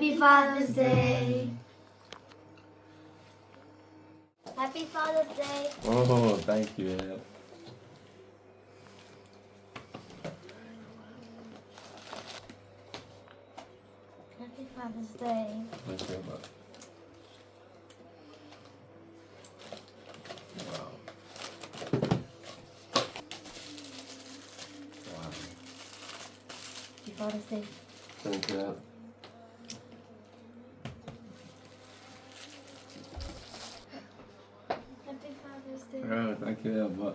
Happy Father's Day. Happy Father's Day. Oh, thank you. Happy Father's Day. Thank you very much. Wow. Wow. Happy Father's Day. Thank you. Happy Father's Day. Oh, thank you very much.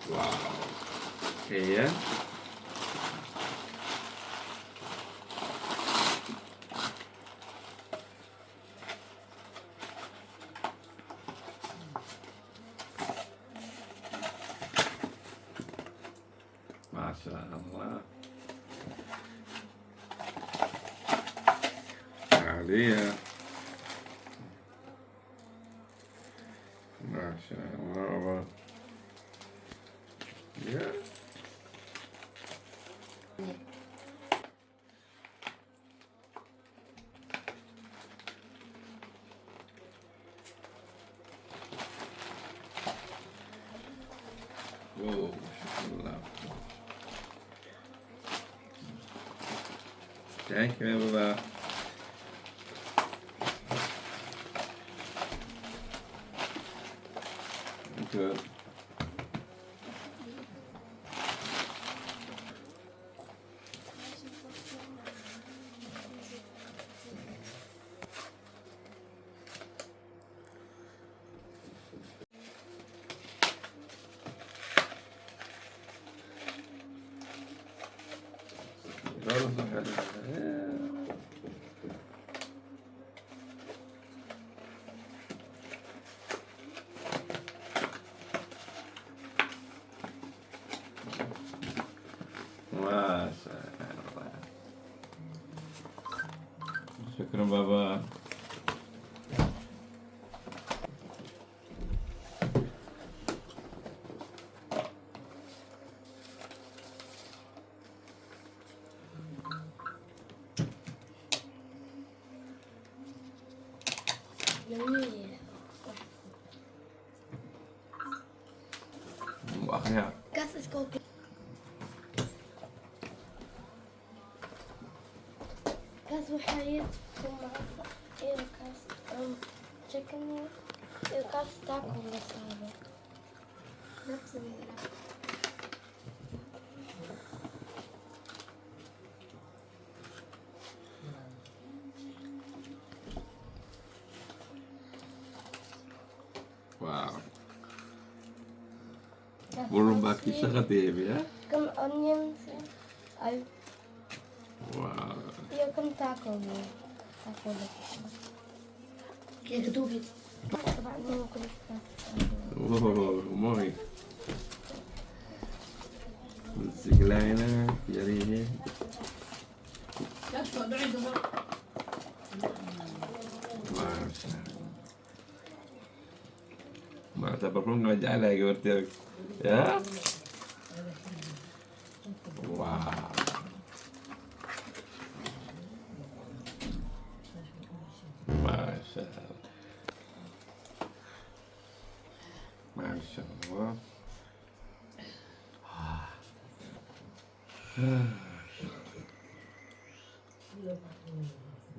Wow. Iya. Masya Allah. Nah, dia. Masya Allah. Ya. Wow, mashallah. Thank you, Baba. Good. Masya Allah. Syukran, Baba. Akhirnya. Gas is cooking. Gas وحيد ثم إيه كاس chicken إيه كاس تاكو بس هذا نفس Wow. Belum baki sangat ya? كم onions I Wow. يا كم تاكو تاكو لك كيف دوبي طبعا مو كل Oh, mooi. Een kleine, jarihe. Masya. Masa belum ngajak lagi berarti. Ya? Wow. Masya Allah. Masya Allah.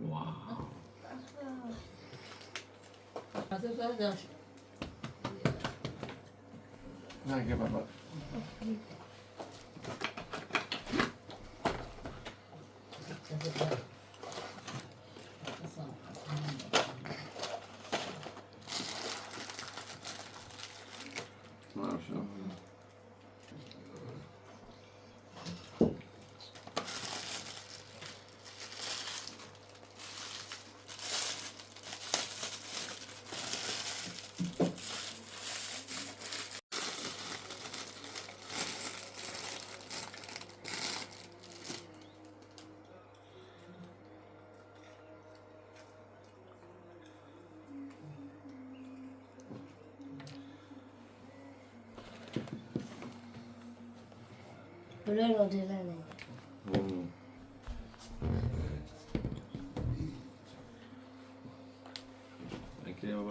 Wow. Nah, gimana, Pak? Masya Allah. بلون وديلاني Thank you.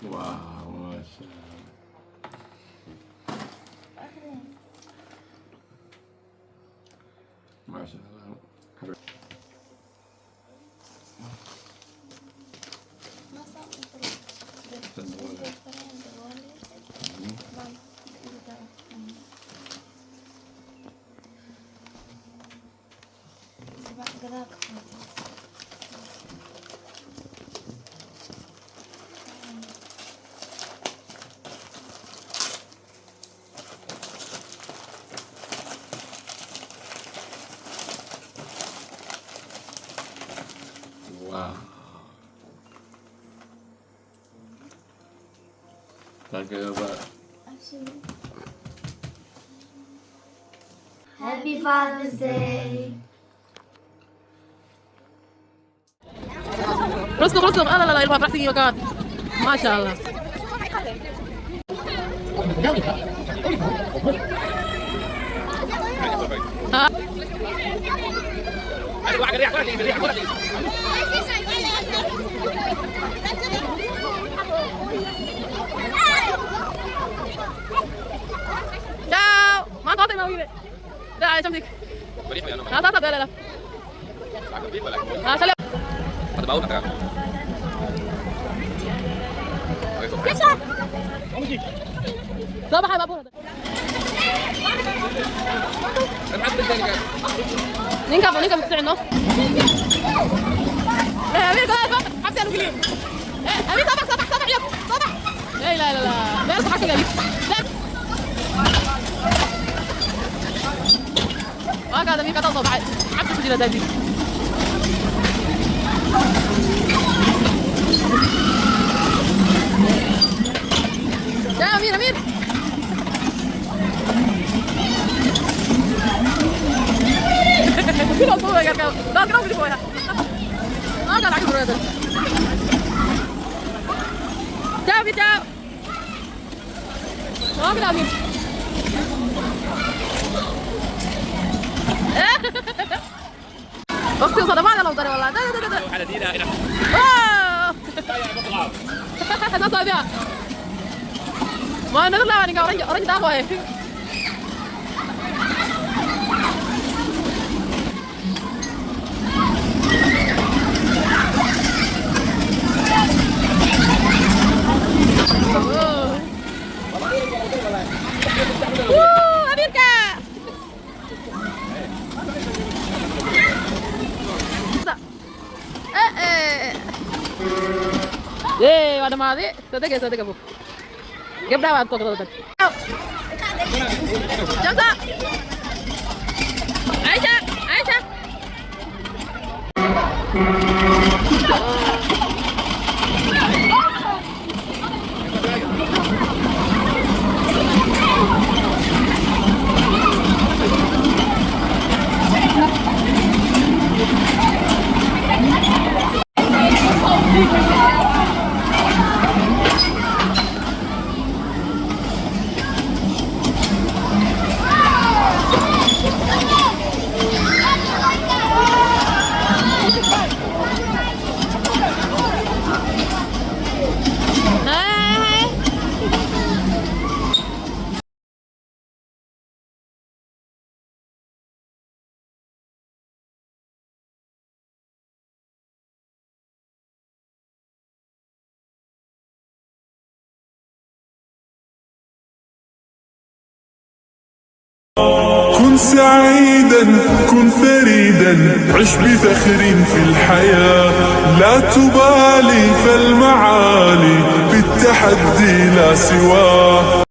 Wow, masya Masya Allah. Wow. Dank je wel. Happy Father's Day. رسلق رسلق لا لا لا يرفع براحتك مكان ما شاء الله ها ciao ما تعطي مويلة لا شمسك لا تعطي لا لا لا سلام Ada bau tak? صباح يا بابور نينكا نينكا بتسعنه امير قال حبسي انا قليل امير صباح صباح صباح يلا صباح لا لا لا لا لا صباح كده ما قاعد امير قاعد صباح حبسي كده دادي يا امير امير كده صوره يا كده لا كده بدي فوقها ما قال عقب الرياضه جاو جاو ما كده امير اختي صدمات لو ضرب والله ده على دينا هنا انا صابع ما انا لا انا اورنج ده هو امريكا ايه وانا ماضي صدق صدق ابو قبل ما تطلع جمسة عايشة عايشة كن سعيدا كن فريدا عش بفخر في الحياة لا تبالي فالمعالي بالتحدي لا سواه